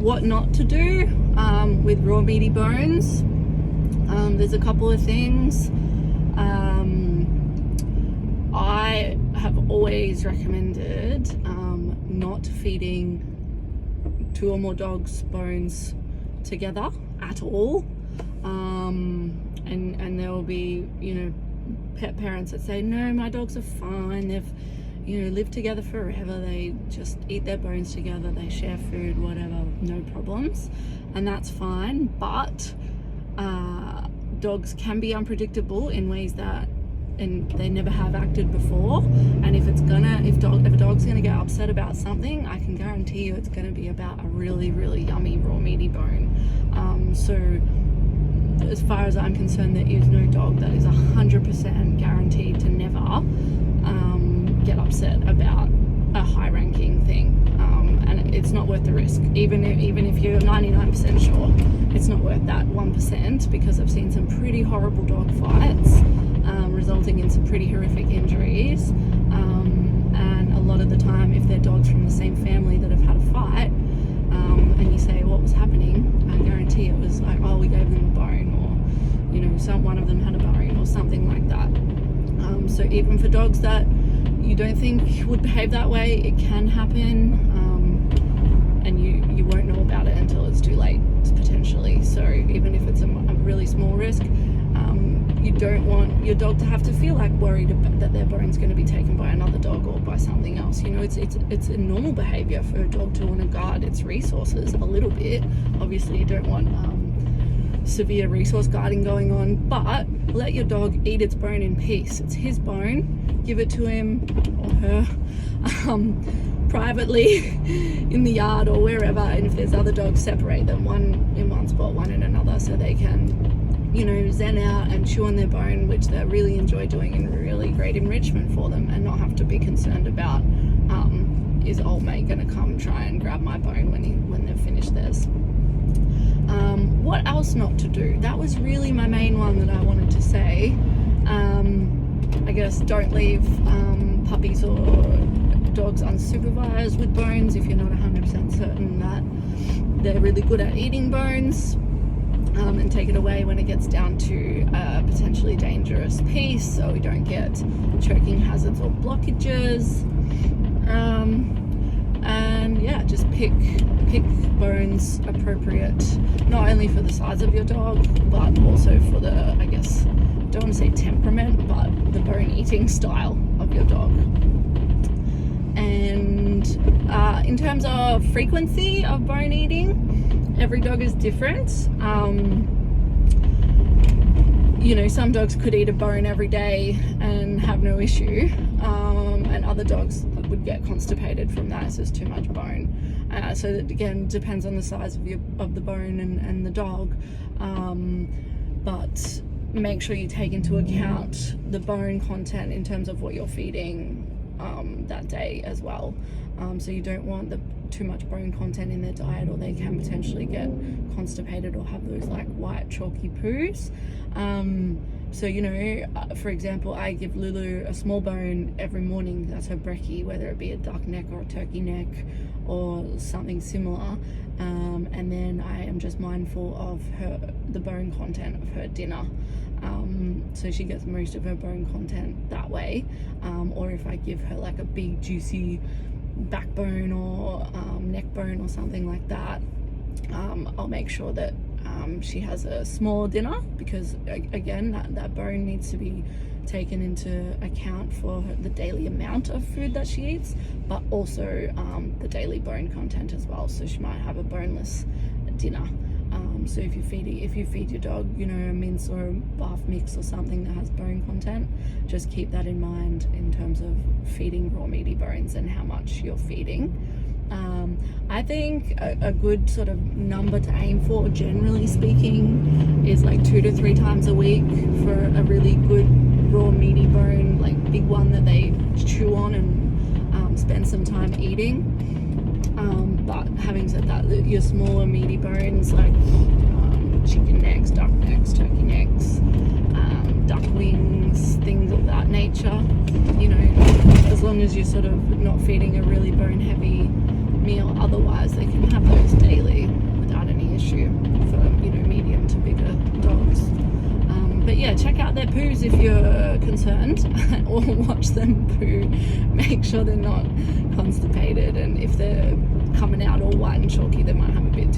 what not to do with raw meaty bones. There's a couple of things. I have always recommended not feeding 2 or more dogs bones together at all. And there will be, pet parents that say, no, my dogs are fine, they've lived together forever, they just eat their bones together, they share food, whatever, no problems, and that's fine. But dogs can be unpredictable in ways that they never have acted before, and if a dog's gonna get upset about something, I can guarantee you it's gonna be about a really, really yummy raw meaty bone. So as far as I'm concerned, there is no dog that is 100% guaranteed to never get upset about a high-ranking thing, and it's not worth the risk. Even if you're 99% sure, it's not worth that 1%, because I've seen some pretty horrible dog fights resulting in some pretty horrific injuries, and a lot of the time, if they're dogs from the same family that have had a fight, and you say what was happening, I guarantee it was like, oh, we gave them a bone, or one of them had a bone or something like that. So even for dogs that you don't think would behave that way, it can happen, and you won't know about it until it's too late, potentially. So even if it's a really small risk, you don't want your dog to have to feel like worried that their bone's going to be taken by another dog or by something else. It's a normal behavior for a dog to want to guard its resources a little bit. Obviously you don't want severe resource guarding going on, but let your dog eat its bone in peace. It's his bone, give it to him or her privately in the yard or wherever, and if there's other dogs, separate them, one in one spot, one in another, so they can zen out and chew on their bone, which they really enjoy doing, and really great enrichment for them, and not have to be concerned about is old mate going to come try and grab my bone when they've finished theirs. What else not to do? That was really my main one that I wanted to say. I guess don't leave puppies or dogs unsupervised with bones if you're not 100% certain that they're really good at eating bones, and take it away when it gets down to a potentially dangerous piece, so we don't get choking hazards or blockages. And yeah, just pick bones appropriate, not only for the size of your dog, but also for the, I guess, don't want to say temperament, but the bone eating style of your dog. And in terms of frequency of bone eating, every dog is different. Some dogs could eat a bone every day and have no issue, and other dogs would get constipated from that. It's just too much bone. So that, again, depends on the size of the bone and the dog, but make sure you take into account the bone content in terms of what you're feeding that day as well. So you don't want too much bone content in their diet, or they can potentially get constipated or have those like white chalky poos. So for example, I give Lulu a small bone every morning. That's her brekkie, whether it be a duck neck or a turkey neck or something similar, and then I am just mindful of the bone content of her dinner. So she gets most of her bone content that way, or if I give her like a big juicy backbone or neck bone or something like that, I'll make sure that she has a smaller dinner, because again, that bone needs to be taken into account for the daily amount of food that she eats, but also the daily bone content as well. So she might have a boneless dinner. So if you feed your dog, a mince or a bath mix or something that has bone content, just keep that in mind in terms of feeding raw meaty bones and how much you're feeding. I think a good sort of number to aim for, generally speaking, is like 2 to 3 times a week for a really good raw meaty bone, like big one that they chew on and spend some time eating. But having said that, your smaller meaty bones like chicken necks, duck necks, turkey necks, duck wings, things of that nature, as long as you're sort of not feeding a really bone heavy meal, otherwise they can have those daily. But yeah, check out their poos if you're concerned, or watch them poo. Make sure they're not constipated, and if they're coming out all white and chalky, they might have a bit